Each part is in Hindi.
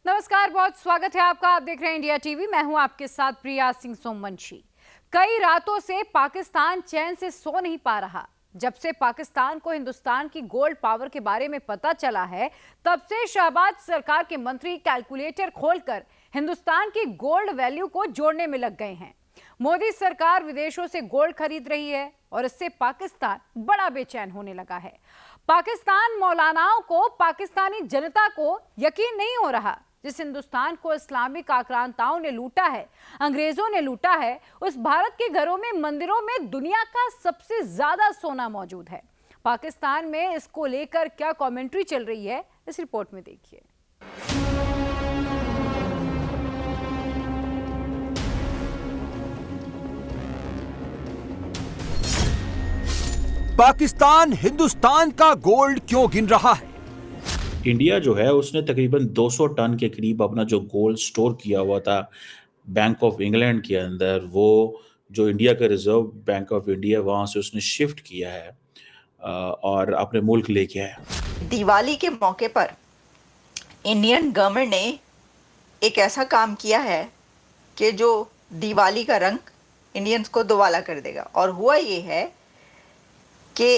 नमस्कार, बहुत स्वागत है आपका। आप देख रहे हैं इंडिया टीवी। मैं हूं आपके साथ प्रिया सिंह सोमवंशी। कई रातों से पाकिस्तान चैन से सो नहीं पा रहा। जब से पाकिस्तान को हिंदुस्तान की गोल्ड पावर के बारे में पता चला है, तब से शहबाज सरकार के मंत्री कैलकुलेटर खोलकर हिंदुस्तान की गोल्ड वैल्यू को जोड़ने में लग गए हैं। मोदी सरकार विदेशों से गोल्ड खरीद रही है और इससे पाकिस्तान बड़ा बेचैन होने लगा है। पाकिस्तान मौलानाओं को, पाकिस्तानी जनता को यकीन नहीं हो रहा। जिस हिंदुस्तान को इस्लामिक आक्रांताओं ने लूटा है, अंग्रेजों ने लूटा है, उस भारत के घरों में, मंदिरों में दुनिया का सबसे ज्यादा सोना मौजूद है। पाकिस्तान में इसको लेकर क्या कमेंट्री चल रही है, इस रिपोर्ट में देखिए। पाकिस्तान हिंदुस्तान का गोल्ड क्यों गिन रहा है? इंडिया जो है उसने तकरीबन 200 टन के करीब अपना जो गोल्ड स्टोर किया हुआ था बैंक ऑफ इंग्लैंड के अंदर, वो जो इंडिया का रिजर्व बैंक ऑफ इंडिया, वहाँ से उसने शिफ्ट किया है और अपने मुल्क लेके आया। दिवाली के मौके पर इंडियन गवर्नमेंट ने एक ऐसा काम किया है कि जो दिवाली का रंग इंडियंस को दोबाला कर देगा। और हुआ ये है कि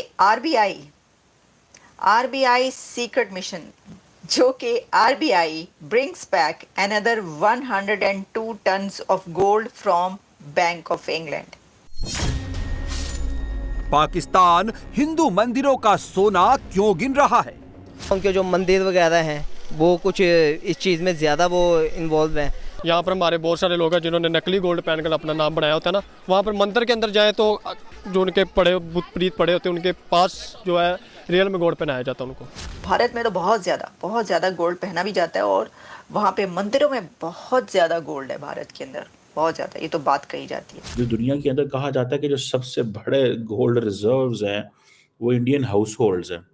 आरबीआई सीक्रेट मिशन, जो कि RBI brings back another 102 tons of gold from bank of England. Pakistan Hindu मंदिरों का सोना क्यों गिन रहा है? उनके जो मंदिर वगैरह हैं वो कुछ इस चीज़ में ज़्यादा वो इन्वॉल्व हैं। यहाँ पर हमारे बहुत सारे लोग हैं जिन्होंने नकली गोल्ड पहनकर अपना नाम बनाया होता है ना। वहाँ पर मंदिर के अंदर जाए तो जो उनके पड़े बुत प्रीत पड़े होते हैं, उनके पास जो है रियल में गोल्ड पहनाया जाता है उनको। भारत में तो बहुत ज़्यादा गोल्ड पहना भी जाता है और वहाँ पे मंदिरों में बहुत ज़्यादा गोल्ड है भारत के अंदर, बहुत ज़्यादा। ये तो बात कही जाती है। जो दुनिया के अंदर कहा जाता है कि जो सबसे बड़े गोल्ड रिजर्व्स हैं वो इंडियन हाउस होल्ड्स हैं।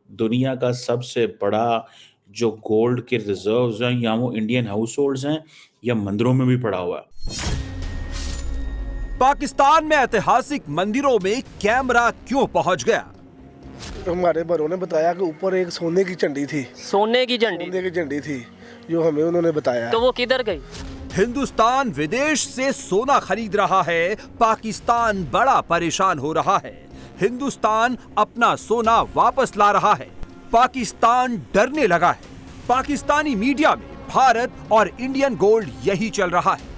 दुनिया का सबसे बड़ा जो गोल्ड के रिजर्व्स हैं, या वो इंडियन हाउस होल्ड्स हैं या मंदिरों में भी पड़ा हुआ है। पाकिस्तान में ऐतिहासिक मंदिरों में कैमरा क्यों पहुंच गया? हमारे बड़ों ने बताया कि ऊपर एक सोने की झंडी थी। सोने की झंडी थी जो हमें उन्होंने बताया। तो वो किधर गई? हिंदुस्तान विदेश से सोना खरीद रहा है, पाकिस्तान बड़ा परेशान हो रहा है। हिंदुस्तान अपना सोना वापस ला रहा है, पाकिस्तान डरने लगा है। पाकिस्तानी मीडिया में भारत और इंडियन गोल्ड यही चल रहा है।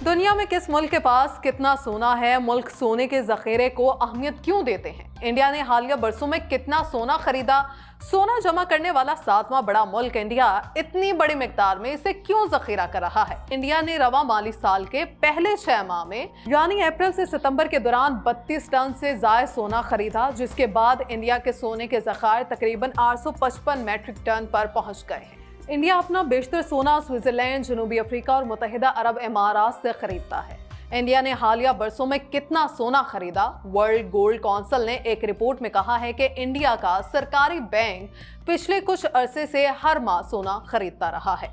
दुनिया में किस मुल्क के पास कितना सोना है, मुल्क सोने के जखीरे को अहमियत क्यों देते हैं? इंडिया ने हालिया बरसों में कितना सोना खरीदा? सोना जमा करने वाला 7वां बड़ा मुल्क इंडिया इतनी बड़ी मिकदार में इसे क्यों जखीरा कर रहा है? इंडिया ने रवा माली साल के पहले 6 माह में, यानी अप्रैल से सितंबर के दौरान 32 टन से ज्यादा सोना खरीदा, जिसके बाद इंडिया के सोने के जखायर तकरीबन 855 मैट्रिक टन पर पहुंच गए हैं। इंडिया अपना बेशतर सोना स्विट्जरलैंड, जनूबी अफ्रीका और मुत्तहिदा अरब इमारात से खरीदता है। इंडिया ने हालिया बरसों में कितना सोना खरीदा? वर्ल्ड गोल्ड काउंसिल ने एक रिपोर्ट में कहा है कि इंडिया का सरकारी बैंक पिछले कुछ अरसे से हर माह सोना खरीदता रहा है।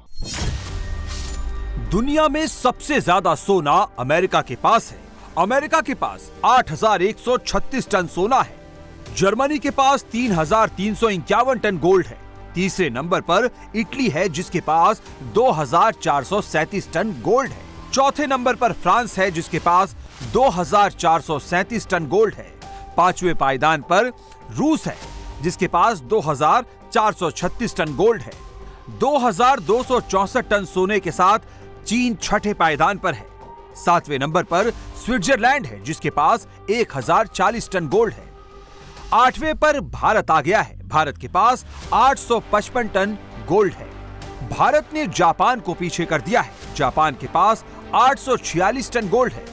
दुनिया में सबसे ज्यादा सोना अमेरिका के पास है। अमेरिका के पास 8,136 टन सोना है। जर्मनी के पास 3,351 टन गोल्ड है। तीसरे नंबर पर इटली है, जिसके पास 2,437 टन गोल्ड है। चौथे नंबर पर फ्रांस है, जिसके पास 2,437 टन गोल्ड है। पांचवें पायदान पर रूस है, जिसके पास 2,436 टन गोल्ड है। 2,264 टन सोने के साथ चीन छठे पायदान पर है। सातवें नंबर पर स्विट्जरलैंड है, जिसके पास 1,040 टन गोल्ड है। आठवें पर भारत आ गया है। भारत के पास 855 टन गोल्ड है। भारत ने जापान को पीछे कर दिया है। जापान के पास 846 टन गोल्ड है।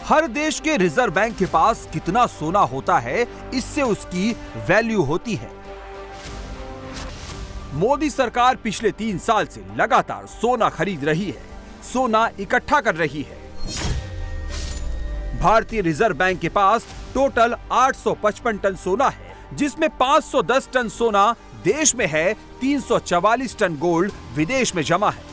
हर देश के रिजर्व बैंक के पास कितना सोना होता है, इससे उसकी वैल्यू होती है। मोदी सरकार पिछले 3 साल से लगातार सोना खरीद रही है, सोना इकट्ठा कर रही है। भारतीय रिजर्व बैंक के पास टोटल 855 टन सोना है, जिसमें 510 टन सोना देश में है, 344 टन गोल्ड विदेश में जमा है।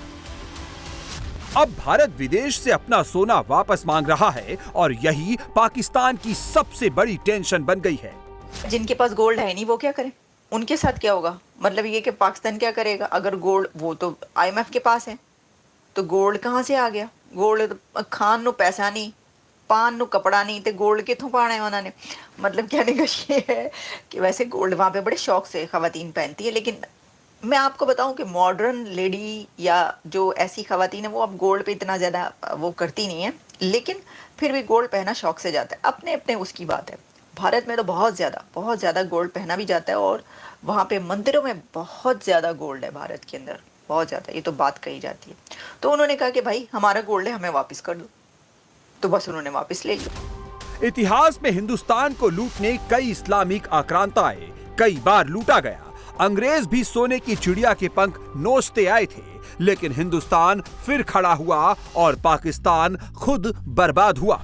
अब भारत विदेश से अपना सोना वापस मांग रहा है और यही पाकिस्तान की सबसे बड़ी टेंशन बन गई है। जिनके पास गोल्ड है नहीं वो क्या करें? उनके साथ क्या होगा? मतलब ये कि पाकिस्तान क्या करेगा अगर गोल्ड, वो तो IMF के पास है, तो गोल्ड कहाँ से आ गया? गोल्ड खान नु पैसा नहीं, पान नु कपड़ा नहीं, तो गोल्ड कितों पाना है उन्होंने? मतलब कहने का ये है कि वैसे गोल्ड वहाँ पे बड़े शौक से ख़वातीन पहनती है, लेकिन मैं आपको बताऊं कि मॉडर्न लेडी या जो ऐसी ख़वातीन है वो अब गोल्ड पे इतना ज़्यादा वो करती नहीं है, लेकिन फिर भी गोल्ड पहना शौक से जाता है, अपने अपने उसकी बात है। भारत में तो बहुत ज़्यादा गोल्ड पहना भी जाता है, और वहाँ पे मंदिरों में बहुत ज़्यादा गोल्ड है भारत के अंदर, बहुत ज़्यादा, ये तो बात कही जाती है। तो उन्होंने कहा कि भाई हमारा गोल्ड है, हमें वापस कर दो, तो बस उन्होंने वापस ले लिया। इतिहास में हिंदुस्तान को लूटने कई इस्लामिक आक्रांता आए, कई बार लूटा गया। अंग्रेज भी सोने की चिड़िया के पंख नोचते आए थे, लेकिन हिंदुस्तान फिर खड़ा हुआ और पाकिस्तान खुद बर्बाद हुआ।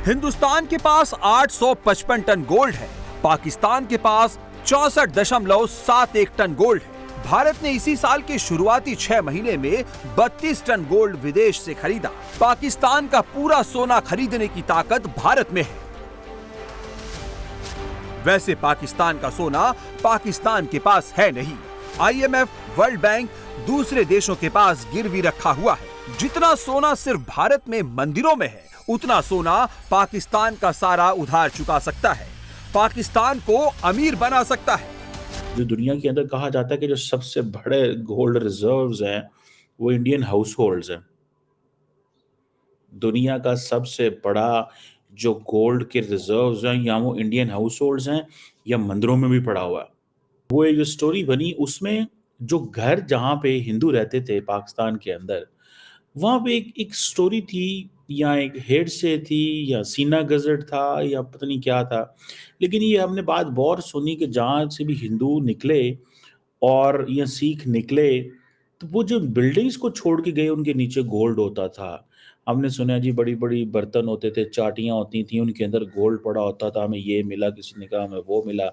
हिंदुस्तान के पास 855 टन गोल्ड है, पाकिस्तान के पास 64.71 टन गोल्ड है। भारत ने इसी साल के शुरुआती 6 महीने में 32 टन गोल्ड विदेश से खरीदा। पाकिस्तान का पूरा सोना खरीदने की ताकत भारत में है। वैसे पाकिस्तान का सोना पाकिस्तान के पास है नहीं। IMF, वर्ल्ड बैंक दूसरे देशों के पास गिरवी रखा हुआ है। जितना सोना सिर्फ भारत में मंदिरों में है, उतना सोना पाकिस्तान का सारा उधार चुका सकता है, पाकिस्तान को अमीर बना सकता है। जो दुनिया के अंदर कहा जाता है कि जो सबसे बड़े गोल्ड रिजर्व्स हैं वो इंडियन हाउस होल्ड्स हैं। दुनिया का सबसे बड़ा जो गोल्ड के रिजर्व्स हैं या वो इंडियन हाउस होल्ड्स हैं या मंदिरों में भी पड़ा हुआ है। वो एक जो स्टोरी बनी उसमें जो घर जहाँ पे हिंदू रहते थे पाकिस्तान के अंदर, वहाँ पे एक स्टोरी थी या एक हेड से थी या सीना गजट था या पता नहीं क्या था, लेकिन ये हमने बात बहुत सुनी कि जहाँ से भी हिंदू निकले और या सिख निकले तो वो जो बिल्डिंग्स को छोड़ के गए उनके नीचे गोल्ड होता था। हमने सुना जी बड़ी बड़ी बर्तन होते थे, चाटियाँ होती थी, उनके अंदर गोल्ड पड़ा होता था, हमें ये मिला, किसी ने कहा हमें वो मिला।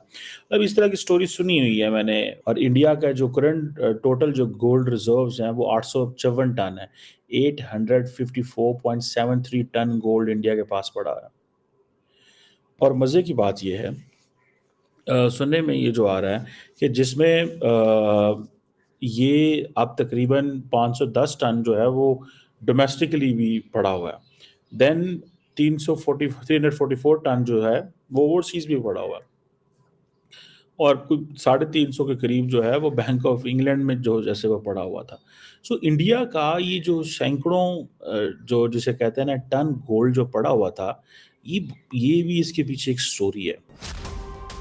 अब इस तरह की स्टोरी सुनी हुई है मैंने। और इंडिया का जो करंट टोटल जो गोल्ड रिजर्व्स हैं वो 854 टन है। 854.73 टन गोल्ड इंडिया के पास पड़ा है। और मज़े की बात यह है, सुनने में ये जो आ रहा है कि जिसमें ये अब तकरीबन 510 टन जो है वो डोमेस्टिकली भी पड़ा हुआ है। देन 344 टन जो है वो ओवरसीज भी पड़ा हुआ है, और कुछ 350 के करीब जो है वो बैंक ऑफ इंग्लैंड में जो जैसे वो पड़ा हुआ था। सो इंडिया का ये जो सैकड़ों जो जिसे कहते हैं ना टन गोल्ड जो पड़ा हुआ था, ये भी इसके पीछे एक स्टोरी है।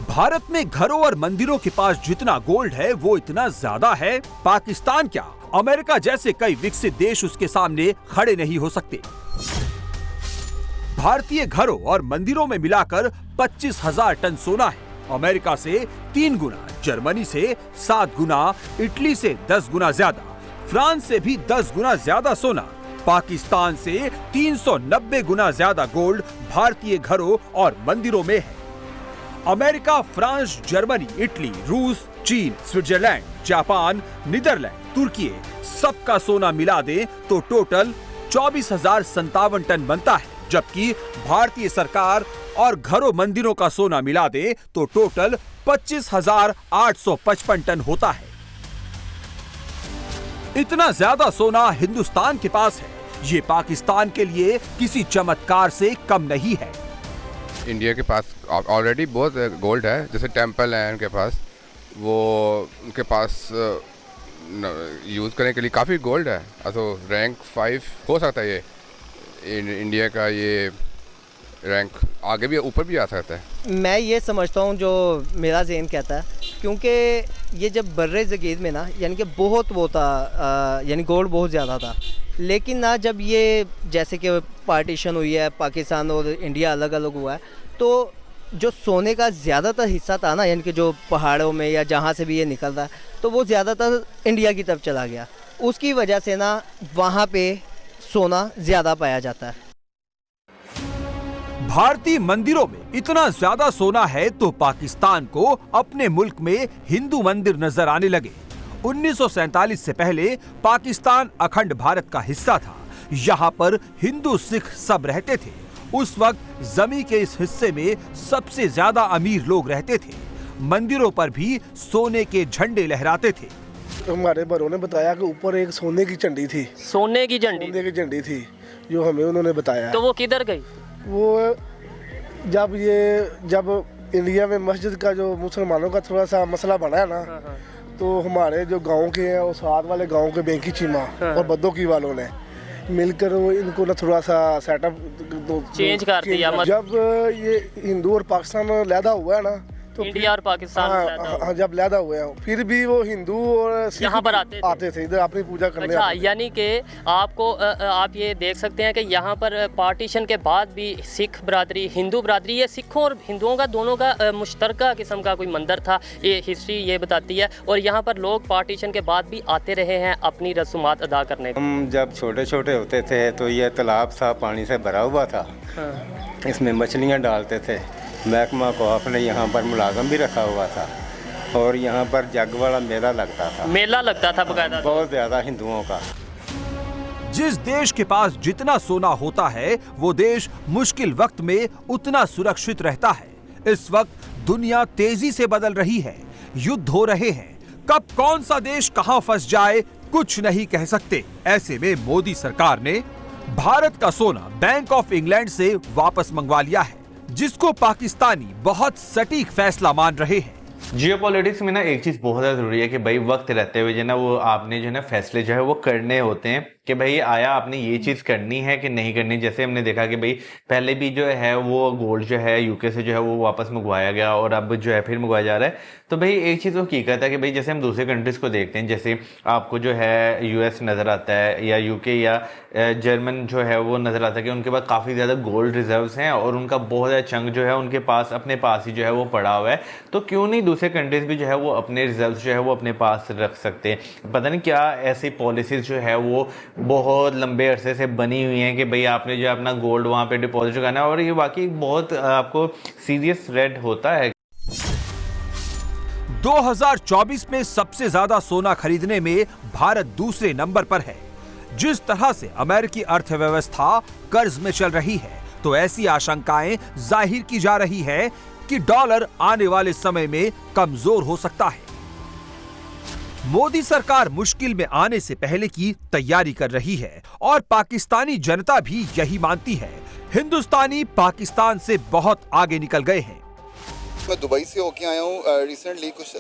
भारत में घरों और मंदिरों के पास जितना गोल्ड है वो इतना ज्यादा है, पाकिस्तान क्या अमेरिका जैसे कई विकसित देश उसके सामने खड़े नहीं हो सकते। भारतीय घरों और मंदिरों में मिलाकर 25,000 टन सोना है। अमेरिका से 3 गुना, जर्मनी से 7 गुना, इटली से 10 गुना ज्यादा, फ्रांस से भी 10 गुना ज्यादा सोना, पाकिस्तान से 390 गुना ज्यादा गोल्ड भारतीय घरों और मंदिरों में है। अमेरिका, फ्रांस, जर्मनी, इटली, रूस, चीन, स्विट्जरलैंड, जापान, नीदरलैंड, तुर्की सबका सोना मिला दें तो टोटल 24,057 टन बनता है, जबकि भारतीय सरकार और घरों मंदिरों का सोना मिला दे तो टोटल 25,855 टन होता है। इतना ज्यादा सोना हिंदुस्तान के पास है, ये पाकिस्तान के लिए किसी चमत्कार से कम नहीं है। इंडिया के पास ऑलरेडी बहुत गोल्ड है, जैसे टेंपल है उनके पास, वो उनके पास यूज़ करने के लिए काफ़ी गोल्ड है। तो रैंक 5 हो सकता है ये इंडिया का, ये रैंक आगे भी ऊपर भी आ सकता है। मैं ये समझता हूँ जो मेरा ज़हन कहता है, क्योंकि ये जब बर्रे ज़गीर में ना यानी कि बहुत वो था, यानी गोल्ड बहुत ज़्यादा था, लेकिन ना जब ये जैसे कि पार्टीशन हुई है, पाकिस्तान और इंडिया अलग अलग हुआ है, तो जो सोने का ज़्यादातर हिस्सा था ना, यानी कि जो पहाड़ों में या जहाँ से भी ये निकल रहा है, तो वो ज़्यादातर इंडिया की तरफ चला गया। उसकी वजह से ना वहाँ पे सोना ज़्यादा पाया जाता है। भारतीय मंदिरों में इतना ज्यादा सोना है तो पाकिस्तान को अपने मुल्क में हिंदू मंदिर नजर आने लगे। 1947 से पहले पाकिस्तान अखंड भारत का हिस्सा था। यहाँ पर हिंदू सिख सब रहते थे। उस वक्त जमीन के इस हिस्से में सबसे ज्यादा अमीर लोग रहते थे। मंदिरों पर भी सोने के झंडे लहराते थे। हमारे बड़ों ने बताया कि ऊपर एक सोने की झंडी थी। सोने की झंडी? सोने की झंडी थी जो हमें उन्होंने बताया। तो वो किधर गई? वो जब इंडिया में मस्जिद का जो मुसलमानों का थोड़ा सा मसला बना है ना, तो हमारे जो गांव के हैं और साथ वाले गांव के बेंकी चीमा और बद्दोकी वालों ने मिलकर वो इनको ना थोड़ा सा सेटअप चेंज कर दिया। जब ये हिंदू और पाकिस्तान लैदा हुआ है ना, तो इंडिया और पाकिस्तान जब लैदा हुए हैं, फिर भी वो हिंदू और यहाँ पर आते थे इधर अपनी पूजा करने। अच्छा, यानी कि आप ये देख सकते हैं कि यहाँ पर पार्टीशन के बाद भी सिख बरादरी, हिंदू बरादरी, ये सिखों और हिंदुओं का दोनों का मुश्तरका किस्म का कोई मंदिर था, ये हिस्ट्री ये बताती है। और यहाँ पर लोग पार्टीशन के बाद भी आते रहे हैं अपनी रसूमात अदा करने। हम जब छोटे छोटे होते थे तो ये तालाब था, पानी से भरा हुआ था। इसमें मछलियाँ डालते थे। महकमा कौफ ने यहाँ पर मुलाजम भी रखा हुआ था और यहाँ पर जग वाला मेला लगता था। मेला लगता था बकायदा, बहुत ज़्यादा हिंदुओं का। जिस देश के पास जितना सोना होता है वो देश मुश्किल वक्त में उतना सुरक्षित रहता है। इस वक्त दुनिया तेजी से बदल रही है, युद्ध हो रहे हैं, कब कौन सा देश कहां फंस जाए कुछ नहीं कह सकते। ऐसे में मोदी सरकार ने भारत का सोना बैंक ऑफ इंग्लैंड से वापस मंगवा लिया है, जिसको पाकिस्तानी बहुत सटीक फैसला मान रहे हैं। जियोपॉलिटिक्स में ना एक चीज़ बहुत ज़्यादा ज़रूरी है कि भाई वक्त रहते हुए जो ना वो आपने जो है फैसले जो है वो करने होते हैं कि भाई आया आपने ये चीज़ करनी है कि नहीं करनी। जैसे हमने देखा कि भाई पहले भी जो है वो गोल्ड जो है यूके से जो है वो वापस मंगवाया गया और अब जो है फिर मंगवाया जा रहा है। तो भाई एक चीज़ वो हकीकत है कि भाई जैसे हम दूसरे कंट्रीज़ को देखते हैं, जैसे आपको जो है यूएस नज़र आता है या यूके या जर्मन जो है वो नज़र आता है कि उनके पास काफ़ी ज़्यादा गोल्ड रिजर्व्स हैं और उनका बहुत ज़्यादा चंक जो है उनके पास अपने पास ही जो है वो पड़ा हुआ है। तो क्यों नहीं दूसरे कंट्रीज़ भी जो है वो अपने रिजर्व्स जो है वो अपने पास रख सकते हैं। पता नहीं क्या ऐसी पॉलिसीज़ जो है वो बहुत लंबे अरसे से बनी हुई हैं कि भाई आपने जो अपना गोल्ड वहाँ पे डिपॉजिट करना है और ये वाकई बहुत आपको सीरियस थ्रेट होता है। 2024 में सबसे ज्यादा सोना खरीदने में भारत दूसरे नंबर पर है। जिस तरह से अमेरिकी अर्थव्यवस्था कर्ज में चल रही है, तो ऐसी आशंकाएं जाहिर की जा रही है कि डॉलर आने वाले समय में कमजोर हो सकता है। मोदी सरकार मुश्किल में आने से पहले की तैयारी कर रही है और पाकिस्तानी जनता भी यही मानती है। हिंदुस्तानी पाकिस्तान से बहुत आगे निकल गए हैं। मैं दुबई से होके आया हूँ रिसेंटली, कुछ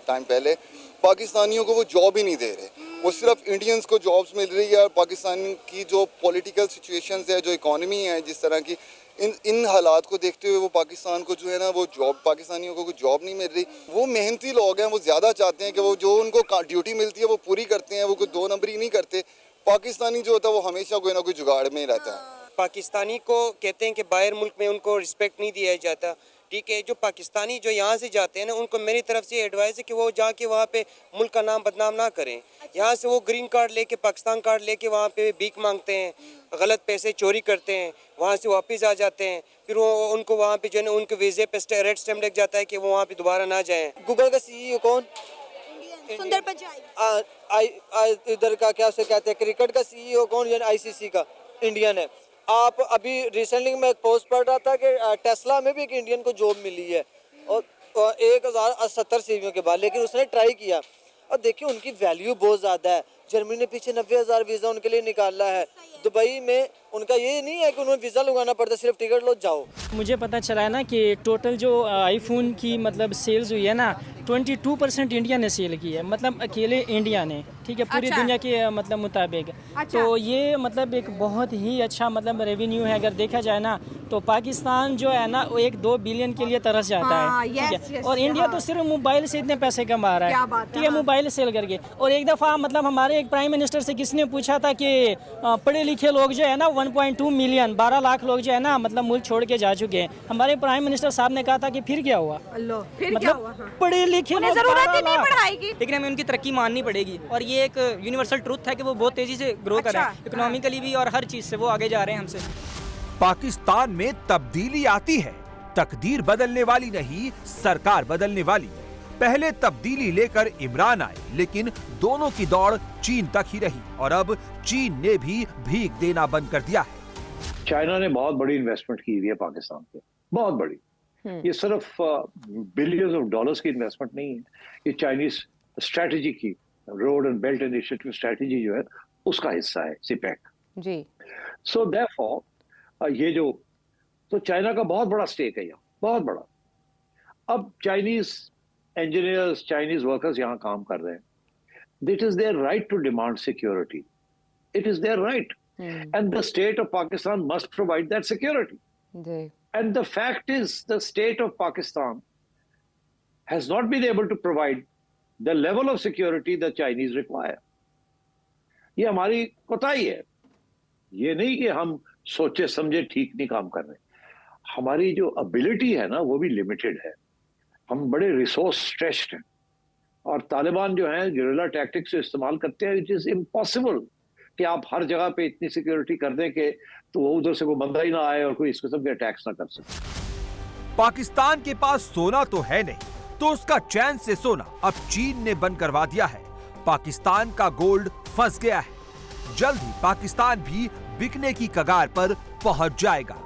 टाइम पहले। पाकिस्तानियों को वो जॉब ही नहीं दे रहे, वो सिर्फ इंडियंस को जॉब्स मिल रही है। और पाकिस्तान की जो पॉलिटिकल सिचुएशंस है, जो इकोनॉमी है जिस तरह की, इन हालात को देखते हुए वो पाकिस्तान को जो है ना वो जॉब, पाकिस्तानियों को कोई जॉब नहीं मिल रही। वो मेहनती लोग हैं, वो ज़्यादा चाहते हैं कि वो जो उनको ड्यूटी मिलती है वो पूरी करते हैं, वो कोई दो नंबरी नहीं करते। पाकिस्तानी जो होता है वो हमेशा कोई ना कोई जुगाड़ में ही रहता है। पाकिस्तानी को कहते हैं कि बाहर मुल्क में उनको रिस्पेक्ट नहीं दिया जाता, ठीक है। जो पाकिस्तानी जो यहाँ से जाते हैं ना, उनको मेरी तरफ से एडवाइस है कि वो जाके वहाँ पे मुल्क का नाम बदनाम ना करें। यहाँ से वो ग्रीन कार्ड लेके, पाकिस्तान कार्ड लेके वहाँ पे भीख मांगते हैं, गलत पैसे चोरी करते हैं, वहाँ से वापस आ जाते हैं। फिर वो उनको वहाँ पे जो है ना उनके वीज़े पे रेड स्टैम्प लग जाता है कि वो वहाँ पे दोबारा ना जाएं। गूगल का CEO कौन? सुंदर पिचाई। इधर का क्या से कहते हैं, क्रिकेट का CEO कौन? ICC का इंडियन है। आप अभी रिसेंटली मैं एक पोस्ट पढ़ रहा था कि टेस्ला में भी एक इंडियन को जॉब मिली है और 1070 सीवियों के बाद, लेकिन उसने ट्राई किया और देखिए उनकी वैल्यू बहुत ज़्यादा है। जर्मनी ने पीछे 90,000 वीज़ा उनके लिए निकाला है। दुबई में उनका ये नहीं है कि उन्हें वीज़ा लगाना पड़ता, सिर्फ टिकट लो जाओ। मुझे पता चला है ना कि टोटल जो आईफोन की मतलब सेल्स हुई है ना, 22% इंडिया ने सेल की है, मतलब अकेले इंडिया ने, ठीक है, पूरी दुनिया के मतलब मुताबिक। तो ये मतलब एक बहुत ही अच्छा मतलब रेवेन्यू है। अगर देखा जाए ना तो पाकिस्तान जो है ना वो 1-2 बिलियन के लिए तरस जाता है, ठीक है। और इंडिया तो सिर्फ मोबाइल से इतने पैसे कमा रहा है, ठीक है, मोबाइल सेल करके। और एक दफ़ा मतलब हमारे एक प्राइम मिनिस्टर से किसने पूछा था कि पढ़े लिखे लोग जो है ना 1.2 मिलियन 12 लाख लोग जो है ना मतलब मुल्क छोड़ के जा चुके हैं। हमारे प्राइम मिनिस्टर साहब ने कहा था कि फिर क्या हुआ, मतलब पढ़े लिखे लोग जरूरत ही नहीं पढ़ाई की, लेकिन हमें उनकी तरक्की माननी पड़ेगी। और ये एक यूनिवर्सल ट्रूथ है कि वो बहुत तेजी से ग्रो कर रहे हैं, इकोनॉमिकली भी और हर चीज से वो आगे जा रहे हैं हमसे। पाकिस्तान में तब्दीली आती है, तकदीर बदलने वाली नहीं, सरकार बदलने वाली। पहले तब्दीली लेकर इमरान आए, लेकिन दोनों की दौड़ चीन तक ही रही और अब चीन ने भी भीख देना बंद कर दिया है। चाइना ने बहुत बड़ी इन्वेस्टमेंट की हुई है पाकिस्तान पे, बहुत बड़ी। ये सिर्फ बिलियंस ऑफ डॉलर्स की इन्वेस्टमेंट नहीं है, ये चाइनीज स्ट्रेटजी की road and belt initiative strategy जो है उसका हिस्सा है सीपैक जी। सो देयरफॉर ये जो तो चाइना का बहुत बड़ा स्टेक है यहाँ, बहुत बड़ा। अब चाइनीज इंजीनियर्स, चाइनीज वर्कर्स यहाँ काम कर रहे हैं, it is their right to demand security, it is their right, and the state of Pakistan must provide that security. And the fact is, the state of Pakistan has not been able to provide the level of security the Chinese require. ये हमारी कोताही है, ये नहीं कि हम सोचे समझे ठीक नहीं काम कर रहे। हमारी जो एबिलिटी है ना वो भी लिमिटेड है, हम बड़े रिसोर्स स्ट्रेच्ड हैं और तालिबान जो है गेरिल्ला टैक्टिक्स इस्तेमाल करते हैं। इट इज इम्पॉसिबल कि आप हर जगह पे इतनी सिक्योरिटी कर दें कि तो वो उधर से कोई बंदा ही ना आए और कोई इस किस्म के अटैक्स ना कर सके। पाकिस्तान के पास सोना तो है नहीं, तो उसका चैन से सोना अब चीन ने बंद करवा दिया है। पाकिस्तान का गोल्ड फंस गया है। जल्द ही पाकिस्तान भी बिकने की कगार पर पहुंच जाएगा।